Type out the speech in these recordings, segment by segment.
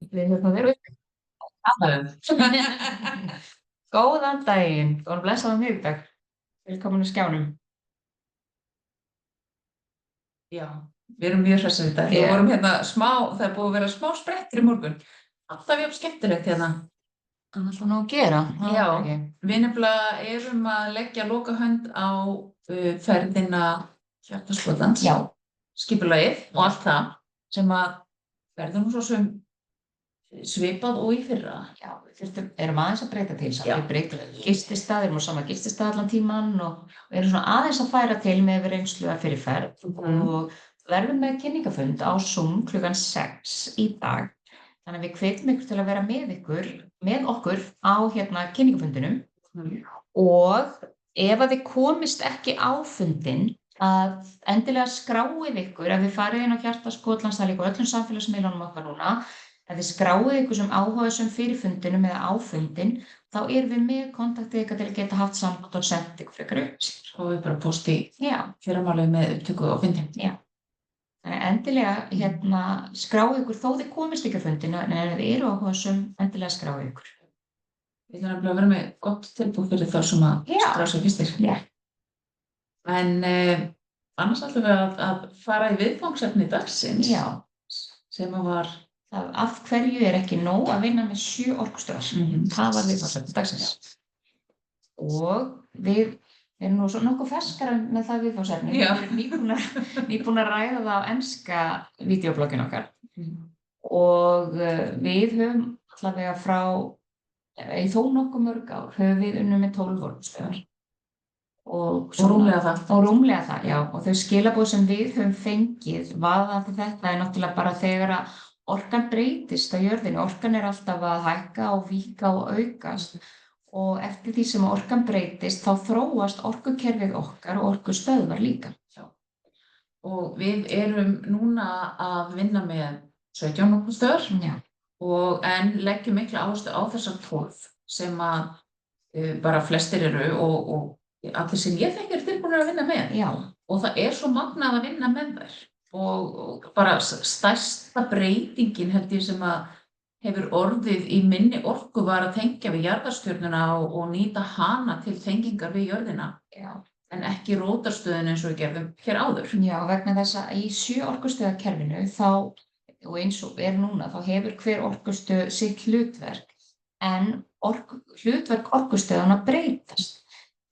Við höfum verið Góðan daginn, góðan blessaðan miðvikudag. Velkomin að skjánum. Já, við erum mjög hressir í dag. Við vorum hérna það er búið að vera smá sprettir í morgun. Alltaf jafn skemmtilegt hérna. Það er alltaf nóg að gera. Já, við nefnilega erum að leggja lokahönd á ferðina Hjartaskotans, skipulagið og allt það sem að verður nú svo sem svipað og í fyrra. Já, við erum aðeins að breyta til. Við breytum gististað, erum á sama gististað allan tíman og erum svona aðeins að færa til með reynslu að fyrir ferð og verðum með kynningafund á Zoom klukkan 6 í dag. Þannig að við hvetjum ykkur til að vera með okkur á kynningafundinum og ef að þið komist ekki á fundin að endilega skráið ykkur ef þið farið inn á Hjartaskotans, það er líka á öllum samfélagsmiðlunum okkar núna. Ef þið skráið ykkur sem áhugasöm fyrir fundinum eða á fundin, þá erum við með kontaktið ykkar til að geta haft samband og senda ykkur frekar upplýsingar. Og við bara posti fyrramálið með upptöku og fundin. Já. Þannig endilega skráið ykkur þó þið komist ekki á fundin, en ef þið eru áhugasöm, endilega skráið ykkur. Við þurfum að vera með gott tilbúð fyrir þá sem að skrá sig fyrstir. Já. En annars ætlum við að fara í viðfangsefni dagsins. Já. Sem að var af hverju er ekki nóg að vinna með 7 orkustöðvar. Það var viðfangsefni dagsins. Og við erum nú svo nokkuð ferskara með það viðfangsefni. Við erum nýbúin að ræða það á enska vídeoblogginu okkar. Og við höfum allavega frá í þó nokkuð mörg ár höfum við unnið með 12 orkustöðvar. Og rúmlega það, já. Og þau skilaboð sem við höfum fengið varðandi þetta er náttúrulega bara þegar að orkan breytist á jörðinni. Orkan er alltaf að hækka og víkka og aukast og eftir því sem orkan breytist þá þróast orkukerfið okkar og orkustöðvar líka. Já. Og við erum núna að vinna með 17 orkustöðvar en leggjum mikla áherslu á þessar 12 sem að bara flestir eru og allir sem ég þekki tilbúnir að vinna með. Já. Og það er svo magnað að vinna með þær. Og bara stærsta breytingin held ég sem að hefur orðið í minni orku var að tengja við jarðarstjörnuna og nýta hana til tengingar við jörðina. Já. En ekki rótarstöðin eins og við gerðum hér áður. Já, vegna þess að í 7 orkustöðakerfinu og eins og er núna, þá hefur hver orkustöð sitt hlutverk en hlutverk orkustöðana breytast.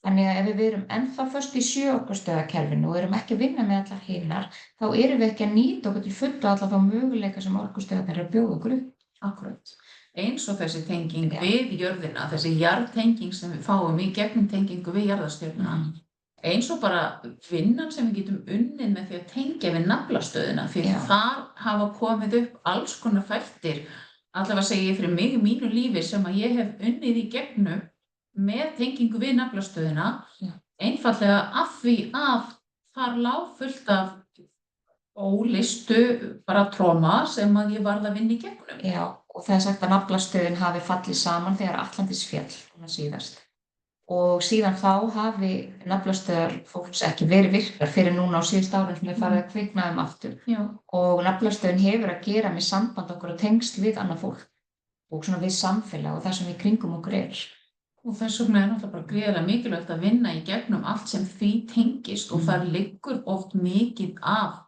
Þannig að ef við erum ennþá föst í 7 orkustöðakerfinu og erum ekki að vinna með allar hinar, þá erum við ekki að nýta okkur til fullu alla þá möguleika sem orkustöðarnir eru að bjóða okkur upp. Akkurat. Eins og þessi tenging við jörðina, þessi jarðtenging sem við fáum í gegnum tengingu við jarðarstjörnuna. Eins og bara vinnan sem við getum unnið með því að tengja við naflastöðina, því þar hafa komið upp alls konar þættir, allavega segi ég fyrir mig í mínu lífi sem að ég hef unnið í gegnum með tengingu við naflastöðina, einfallega af því að þar lá fullt af ólistu bara tróma sem að ég varð að vinna í gegnum. Já, og það er sagt að naflastöðin hafi fallið saman þegar Atlantis féll síðast. Og síðan þá hafi naflastöðar fólks ekki verið virkar fyrir núna á síðust árum sem við farið að kvikna aftur. Já. Og naflastöðin hefur að gera með samband okkur og tengsl við annað fólk og svona við samfélag og það sem við kringum okkur er. Og þess vegna er náttúrulega bara gríðarlega mikilvægt að vinna í gegnum allt sem því tengist og það liggur oft mikið af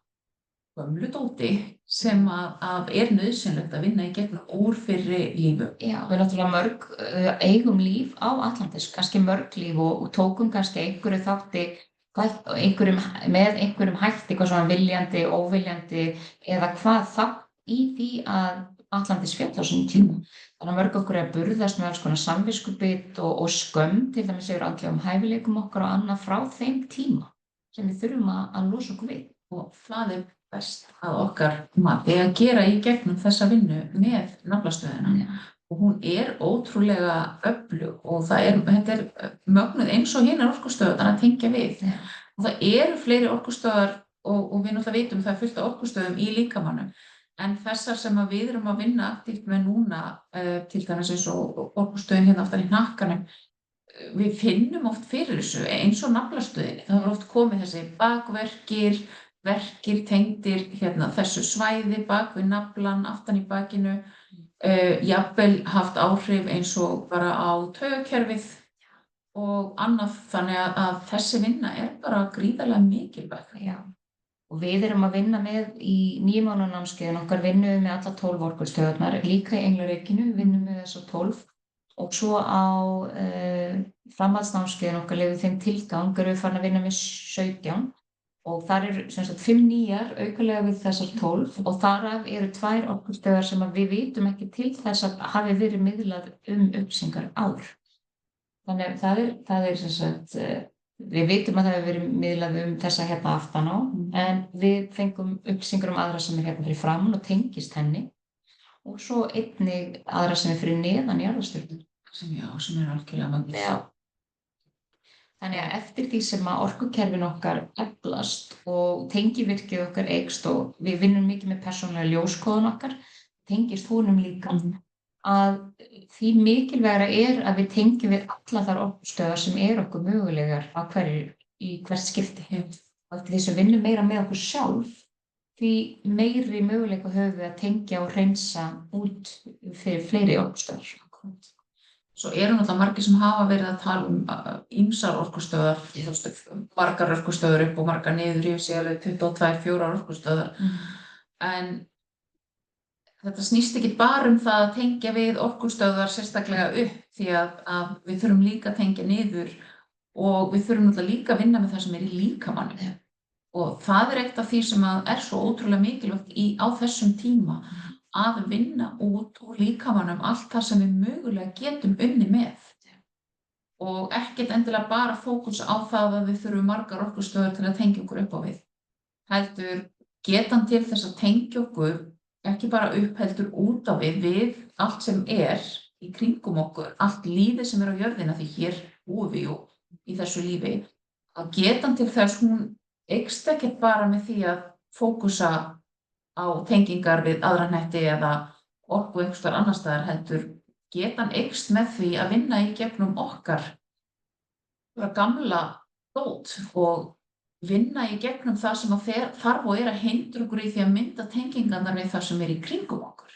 gömlu dóti sem að er nauðsynlegt að vinna í gegnum úr fyrri lífu. Já, við náttúrulega eigum líf á Atlantis, kannski mörg líf og tókum kannski einhverju þátti með einhverjum hætti, eitthvað svona viljandi, óviljandi eða hvað þátt í því að Atlantis féll á sínum tíma. Þannig að mörg okkur er að burðast með alls konar samviskubit og skömm, til dæmis yfir andlegum hæfileikum okkar og annað frá þeim tíma sem við þurfum að losa okkur við. Og það er best að okkar mati að gera í gegnum þessa vinnu með naflastöðina. Og hún er ótrúlega öflug og þetta er mögnuð eins og hinar orkustöðvarnar að tengja við. Og það eru fleiri orkustöðvar og við náttúrulega vitum það er fullt af orkustöðum í líkamanum. En þessar sem við erum að vinna aktíft með núna, til dæmis eins og orkustöðin hérna aftan í hnakkanum, við finnum oft fyrir þessu eins og naflastöðinni. Það hefur oft komið þessi bakverkir, verkir tengdir þessu svæði bak við naflan, aftan í bakinu jafnvel haft áhrif eins og bara á taugakerfið og annað, þannig að þessi vinna bara gríðarlega mikilvæg. Já. Og við erum að vinna með í 9 mánaða námskeiðinu okkar, vinnum við með alla 12 orkustöðvarnar, líka í Englareykinu, vinnum við þessar 12 og svo á framhaldsnámskeiðinu okkar leyfum þeim tilgang, erum við farin að vinna með 17 og þar eru sem sagt 5 nýjar aukalega við þessar 12 og þar af eru 2 orkustöðvar sem að við vitum ekki til þess að hafi verið miðlað upplýsingar áður. Þannig það er sem sagt, við vitum að það hefur verið miðlað þessa hérna aftan á, en við fengum upplýsingar aðra sem hérna fyrir framan og tengist henni og svo einnig aðra sem fyrir neðan jarðarstjörnuna. Sem algjörlega magna. Já. Þannig að eftir því sem að orkukerfin okkar eflast og tengivirkið okkar eykst og við vinnum mikið með persónulega ljóskoðun okkar, tengist honum líka, að því mikilvægara að við tengjum við alla þar orkustöðvar sem okkur mögulegar á í hvert skipti. Og eftir því sem við vinnum meira með okkur sjálf, því meiri möguleika höfum við að tengja og hreinsa út fyrir fleiri orkustöðvar. Svo náttúrulega margir sem hafa verið að tala ýmsar orkustöðvar, margar orkustöðvar upp og margar niður yfir sig alveg 22-4 orkustöðvar. En þetta snýst ekki bara það að tengja við orkustöðvar sérstaklega upp, því að við þurfum líka að tengja niður og við þurfum náttúrulega líka að vinna með það sem í líkamanum. Og það eitt af því sem svo ótrúlega mikilvægt á þessum tíma, að vinna út úr líkamanum allt það sem við mögulega getum unnið með. Og ekkert endilega bara fókus á það að við þurfum margar orkustöðvar til að tengja okkur upp á við. Heldur getan til þess að tengja okkur ekki bara upp heldur út á við allt sem í kringum okkur, allt lífið sem á jörðina, því hér búum við í þessu lífi, að getan til þess hún eykst ekkert bara með því að fókusa á tengingar við aðra hnetti eða orku einhvers staðar annars staðar, heldur getan eykst með því að vinna í gegnum okkar gamla dót og vinna í gegnum það sem þarf og að hindra okkur í því að mynda tengingarnar við það sem í kringum okkur.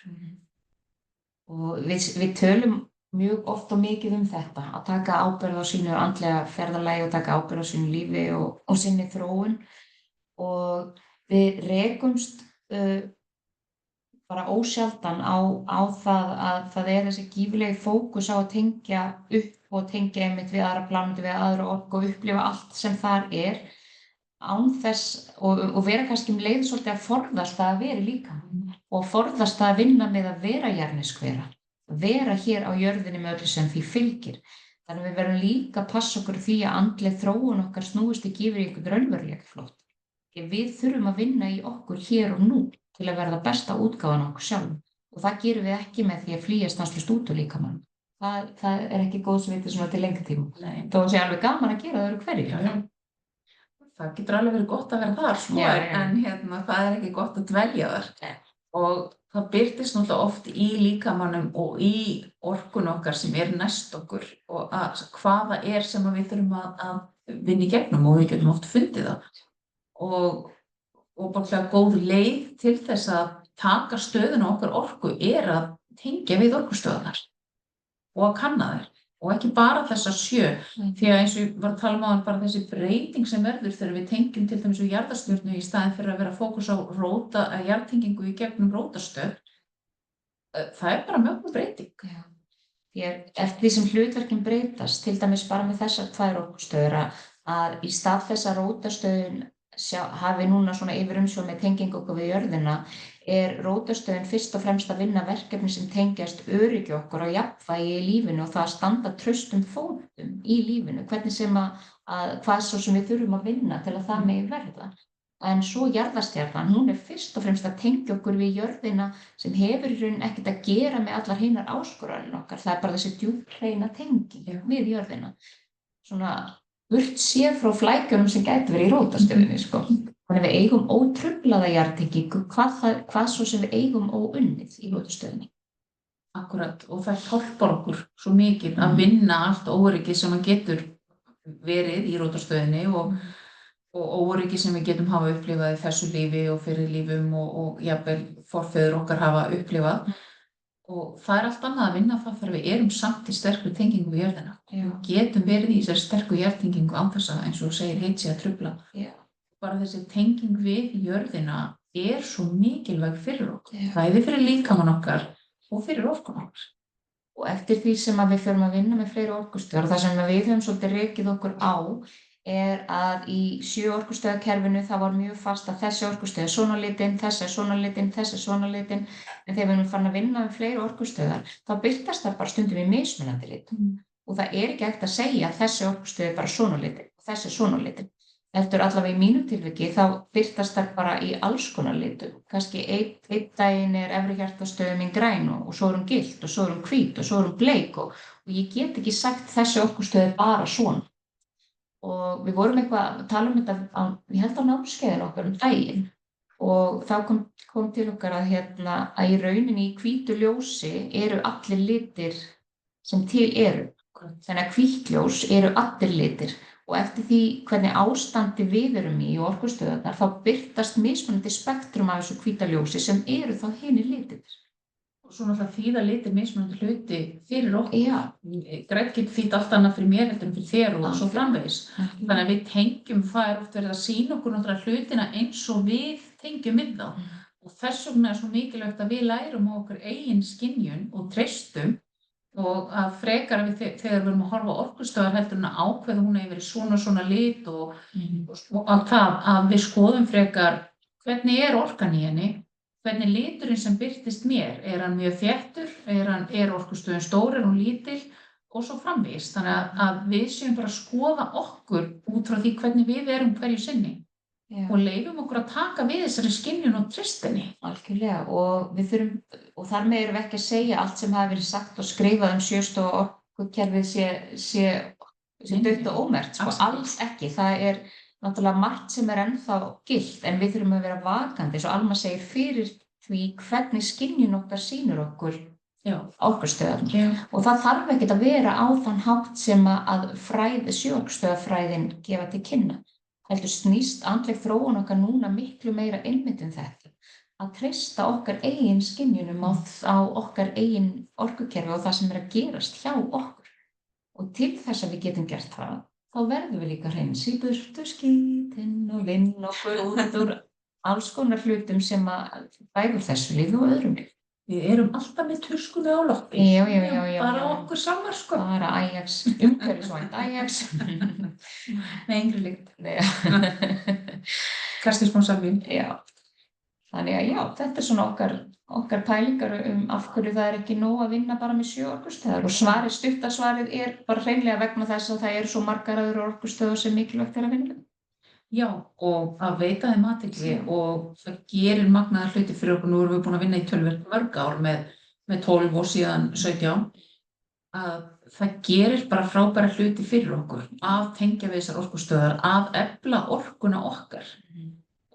Og við tölum mjög oft og mikið þetta, að taka ábyrgð á sínu andlega ferðalagi og taka ábyrgð á sínu lífi og sinni þróun, og við rekumst bara ósjaldan á það að það þessi gífurlegi fókus á að tengja upp og tengja einmitt við aðra plánetu, við aðra orku og upplifa allt sem þar án þess og vera kannski leið svolítið að forðast það að vera líka og forðast það að vinna með að vera jarðneskvera, vera hér á jörðinni með öllu sem því fylgir. Þannig að við verðum líka að passa okkur því að andleg þróun okkar snúist ekki yfir í einhvern raunveruleika flótt. Við þurfum að vinna í okkur hér og nú til að verða besta útgáfan okkur sjálf og það gerum við ekki með því að flýja stanslaust út úr líkamann. Það ekki góðsviti svona til lengri tíma. Þó sé alveg gaman að gera það öðru hverju. Það getur alveg verið gott að vera þar, en það ekki gott að dvelja þar. Og það birtist náttúrulega oft í líkamannum og í orkun okkar sem næst okkur og hvaða sem við þurfum að vinna í gegnum og við getum oft fundið það. Og bara góð leið til þess að taka stöðuna okkar orku að tengja við orkustöðunar og að kanna þær og ekki bara þessar 7, því að eins og ég var að tala um bara þessi breyting sem verður þegar við tengjum til dæmis við jarðarstjörnu í staðinn fyrir að vera fókus á jarðtengingu í gegnum rótastöð, það bara mjög breyting. Því að eftir því sem hlutverkin breytast, til dæmis bara með þessar 2 orkustöður, að í stað þess að rótastöðin hafi núna svona yfirumsjón með tengingu okkur við jörðina, rótastöðin fyrst og fremst að vinna verkefni sem tengjast öryggi okkur og jafnvægi í lífinu og það að standa traustum fótum í lífinu, hvernig sem hvað svo sem við þurfum að vinna til að það megi verða. En svo jarðarstjarnan, hún fyrst og fremst að tengja okkur við jörðina sem hefur í raun ekkert að gera með allar hinar áskoranir okkar, það bara þessi djúphreina tenging við jörðina. Svona burt séð frá flækjunum sem gæti verið í rótastöðinni, Þannig við eigum ótruflaða jarðtengingu, hvað svo sem við eigum óunnið í rótastöðinni. Akkurat, og það hjálpar okkur svo mikið að vinna allt óöryggi sem getur verið í rótastöðinni og óöryggi sem við getum hafa upplifað í þessu lífi og fyrir lífum og jafnvel forfeður okkar hafa upplifað. og það allt annað að vinna það þegar við erum samt í sterkri tengingu við jörðina. Já. Við getum verið í þessari sterku jarðtengingu án þess að, eins og þú segir, heitsi að trufla. Já. Bara þessi tenging við jörðina svo mikilvæg fyrir okkur. Já. Bæði fyrir líkamann okkar og fyrir orkuna okkar. Og eftir því sem að við förum að vinna með fleiri orkustöðvar og það sem við höfum svolítið rekið okkur á að í 7 orkustöðakerfinu það var mjög fast að þessi orkustöð svona litin, þessi svona litin, þessi svona litin, en þegar við erum farin að vinna með fleiri orkustöðar þá birtast það bara stundum í mismunandi litum. Og það ekki hægt að segja að þessi orkustöð bara svona litin og þessi svona litin. Heldur allavega í mínu tilviki þá birtast það bara í alls konar litum. Kannski einn daginn efri hjartastöð mín græn og svo hún gylt og svo hún hvít og svo hún bleik og ég get ekki sagt þessi orkustöð bara svona. Og við vorum eitthvað að tala þetta ég held á námskeiðinu okkar daginn og þá kom til okkar að í rauninni í hvítu ljósi eru allir litir sem til eru. Þannig að hvítt ljós eru allir litir og eftir því hvernig ástandi við erum í orkustöðvarnar þá birtast mismunandi spektrum af þessu hvíta ljósi sem eru þá hinir litirnir. Og svo náttúrulega þýða litir mismunandi hluti fyrir okkur. Já. Grænn getur þýtt allt annað fyrir mér heldur en fyrir þér og svo framvegis. Þannig að við tengjum, það oft verið að sýna okkur náttúrulega hlutina eins og við tengjum við þá. Og þess vegna svo mikilvægt að við lærum á okkur eigin skynjun og treystum og að frekar við þegar við erum að horfa á orkustöðvar heldur en að ákveða hún verið svona lit og allt það að við skoðum frekar hvernig orkan í henni. Hvernig liturinn sem birtist mér, hann mjög þéttur, orkustöðin stór, hún lítil og svo framvegis. Þannig að við séum bara að skoða okkur út frá því hvernig við erum hverju sinni. Já. Og leyfum okkur að taka við þessari skynjun og tristinni. Algjörlega og við þurfum, og þar með erum við ekki að segja allt sem hafi verið sagt og skrifað 7 stoða orkukerfið sé dautt og ómerkt, sko, alls ekki. Það náttúrulega margt sem ennþá gilt en við þurfum að vera vakandi eins og Alma segir fyrir því hvernig skynjun okkar sýnir okkur orkustöðvarnar. Og það þarf ekkert að vera á þann hátt sem að 7 orkustöðafræðin gefa til kynna. Heldur snýst andleg þróun okkar núna miklu meira einmitt þetta. Að treysta okkar eigin skynjunum á okkar eigin orkukerfi og það sem að gerast hjá okkur. Og til þess að við getum gert það þá verðum við líka hreinsa í burtu skítinn og vinna okkur út úr alls konar hlutum sem að bægur þessu lífi og öðrum lífi. Við erum alltaf með tuskunu á lofti. Já. Bara okkur samar, sko. Bara Ajax, umhverfisvænt Ajax. Með yngri lykt. Kastið smá salvín. Já. Þannig að já, þetta svona okkar pælingar af hverju það ekki nóg að vinna bara með 7 orkustöðvar og stuttasvarið bara hreinlega vegna þess að það svo margar aðrar orkustöðvar sem mikilvægt að vinna. Já, og að veita þeim athygli og það gerir magnaðar hluti fyrir okkur. Nú erum við búin að vinna í töluvert mörg ár með 12 og síðan 17 að það gerir bara frábæra hluti fyrir okkur að tengja við þessar orkustöðvar, að efla orkuna okkar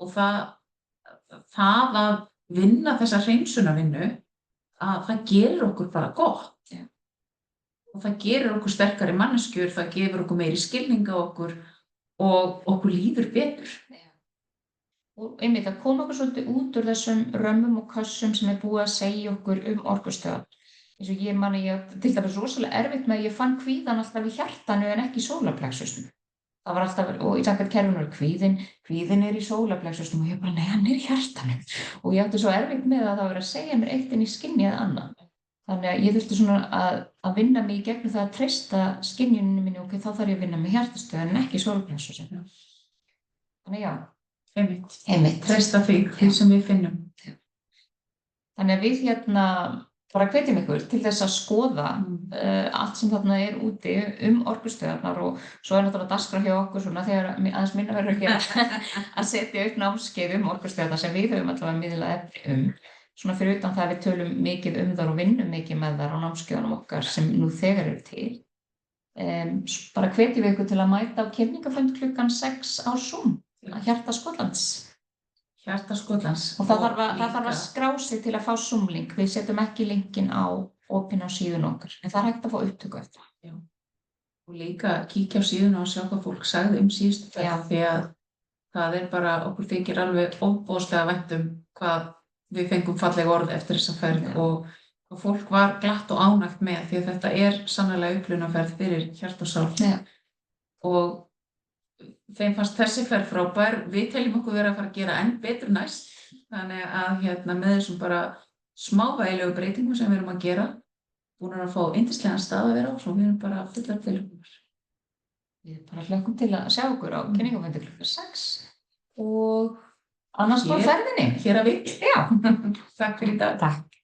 og það að vinna þessa hreinsunarvinnu að það gerir okkur bara gott og það gerir okkur sterkari manneskjur, það gefur okkur meiri skilning á okkur og okkur líður betur. Og einmitt að koma okkur svolítið út úr þessum römmum og kössum sem búið að segja okkur orkustöðvar. Eins og ég til dæmis rosalega erfitt með að ég fann kvíðan alltaf í hjartanu en ekki í sólarplexusnum. Það var alltaf, og í samkvæmt kerfinu kvíðin í sólarplexusnum og ég bara, nei, hann í hjartanu. Og ég átti svo erfitt með að það var að segja mér eitt en í skynjað annað. Þannig að ég þurfti svona að vinna mig í gegnum það að treysta skynjuninu minni og þá þarf ég að vinna með hjartastöð en ekki sólarplexusnum. Þannig já. Einmitt. Treysta því sem við finnum. Þannig að við bara hvetjum ykkur til þess að skoða allt sem þarna úti orkustöðvarnar og svo náttúrulega dagskrá hjá okkur svona þegar aðeins minna verður að setja upp námskeið orkustöðvarnar sem við höfum allavega miðlað efni svona fyrir utan það að við tölum mikið þar og vinnum mikið með þar á námskeiðunum okkar sem nú þegar eru til. Bara hvetjum við ykkur til að mæta á kynningafund klukkan 6 á Zoom að Hjarta Skotlands. Og það þarf að skrá sig til að fá Zoom-link. Við setjum ekki linkin opinn á síðun okkar, en það hægt að fá upptöku eftir. Já. Og líka kíkja á síðuna og sjá hvað fólk sagði síðustu ferð, því að það bara, okkur þykir alveg ofboðslega vænt hvað við fengum falleg orð eftir þessa ferð og og fólk var glatt og ánægt með því að þetta sannarlega upplifunarferð fyrir hjart og sál. Já. Og þeim fannst þessi ferð frábær. Við teljum okkur vera að fara að gera enn betur næst. Þannig að með þessum bara smávægilegu breytingum sem við erum að gera, búin að fá yndislegan stað að vera á, svo við erum bara fullar tilbúnar. Við bara hlökkum til að sjá okkur á kynningarfundi klukkan 6 og annars bara ferðinni. Hér að við. Já. Takk fyrir í dag. Takk.